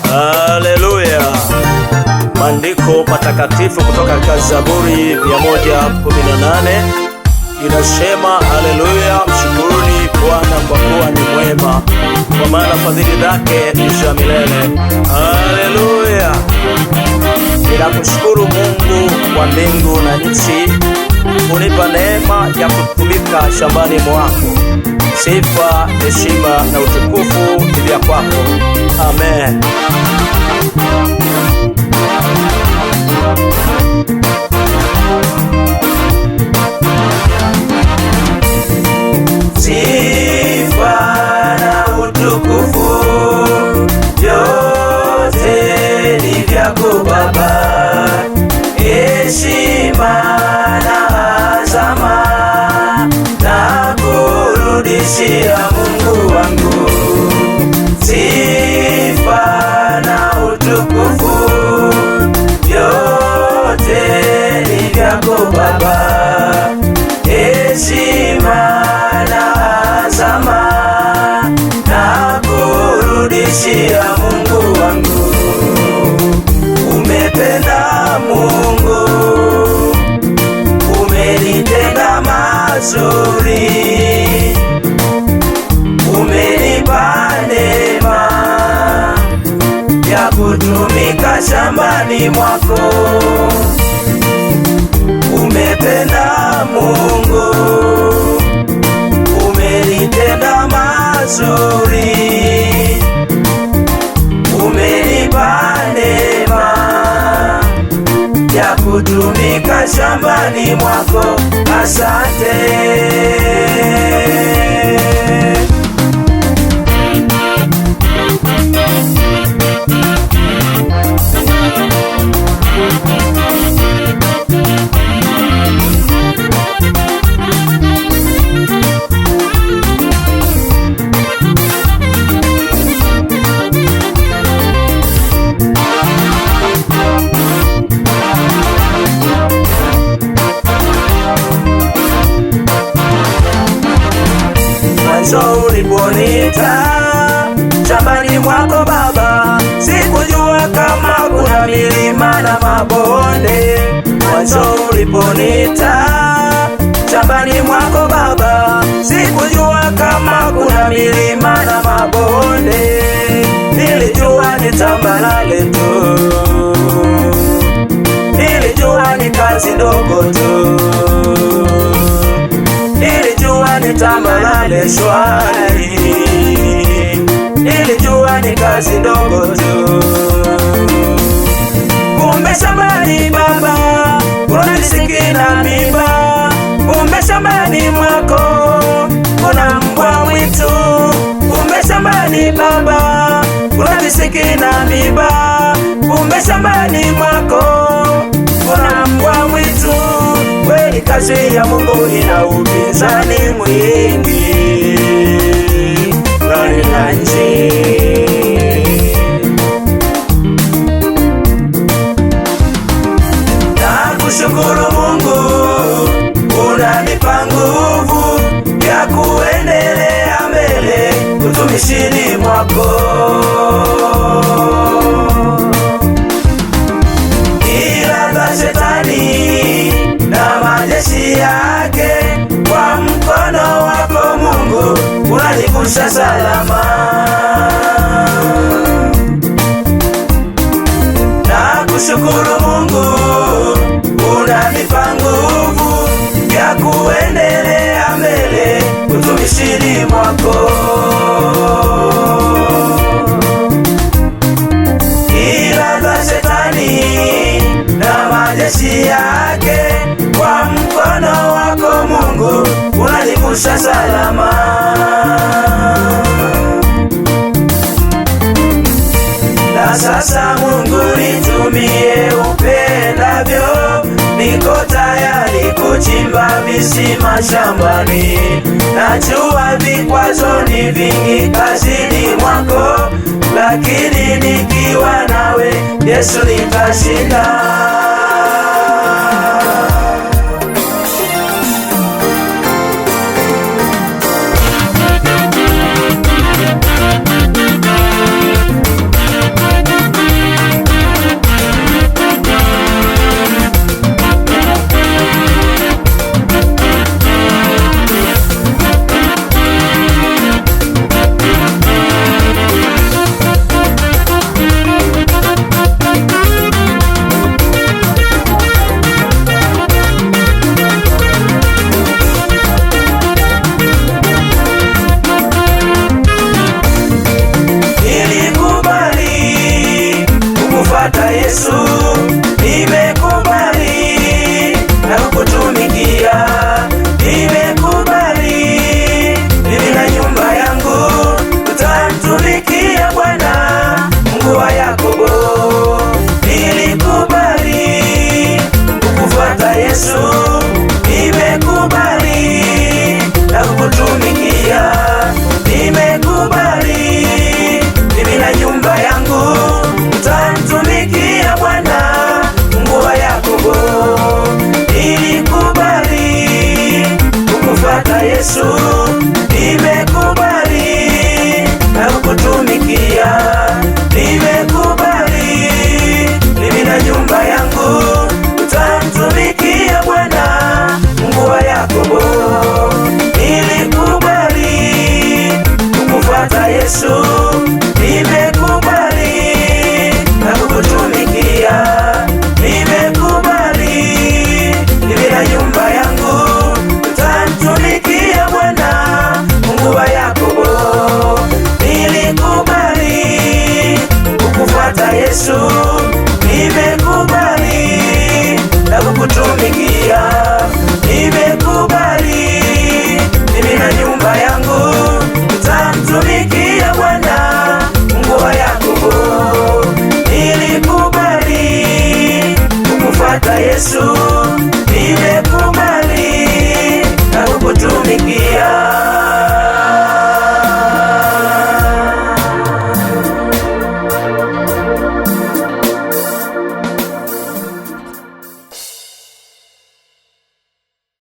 Haleluya. Maandiko matakatifu kutoka katika Zaburi 118 inasema, haleluya, mshukuruni Bwana kwa kuwa ni mwema, kwa maana fadhili zake ni za milele. Haleluya. Ninakushukuru Mungu wa mbingu na nchi, unipa neema ya kutumika shambani mwako. Sifa, heshima na utukufu ni vya kwako. Amen. Sifa na utukufu vyote ni vyako Baba, heshima na azama na kurudishia Mungu wangu. Sifa na utukufu vyote ni vyako Baba, heshima na azama na kurudishia Mungu wangu. Umependa Mungu, umenitenda mazuri, umenipa neema ya kutumika shambani mwako. Umependa Mungu, umenitenda mazuri, umenipa neema ya kutumika shambani mwako. Asante. Mwanzo uliponita shambani mwako Baba, sikujua kama kuna milima na mabonde. Mwanzo uliponita shambani mwako Baba, sikujua kama kuna milima na mabonde. Nilijua ni tambarare tu, nilijua ni kazi ndogo tu, nilijua ni tambarare shwari, nilijua ni kazi ndogo tu. Kumbe shambani Baba kuna riziki na mimba, kumbe shambani mwako kuna mbwa mwitu. Kumbe shambani Baba kuna riziki na mimba, kumbe shambani mwako kuna mbwa mwitu. Kweli kazi ya Mungu ina upinzani mwingi ndani na nje. Nakushukuru Mungu, unanipa nguvu ya kuendelea mbele utumishini mwako. Ila za shetani na majeshi yake, kwa mkono wako Mungu unanivusha salama. Nakushukuru Mungu, unanipa nguvu ya kuendelea mbele utumishini mwako. Ila za shetani na majeshi yake, kwa mkono wako Mungu unanivusha salama. Na sasa Mungu nitumie upendavyo, niko tayari kuchimba visima shambani. Najua vikwazo ni vingi kazini mwako, lakini nikiwa nawe Yesu nitashinda. Yesu,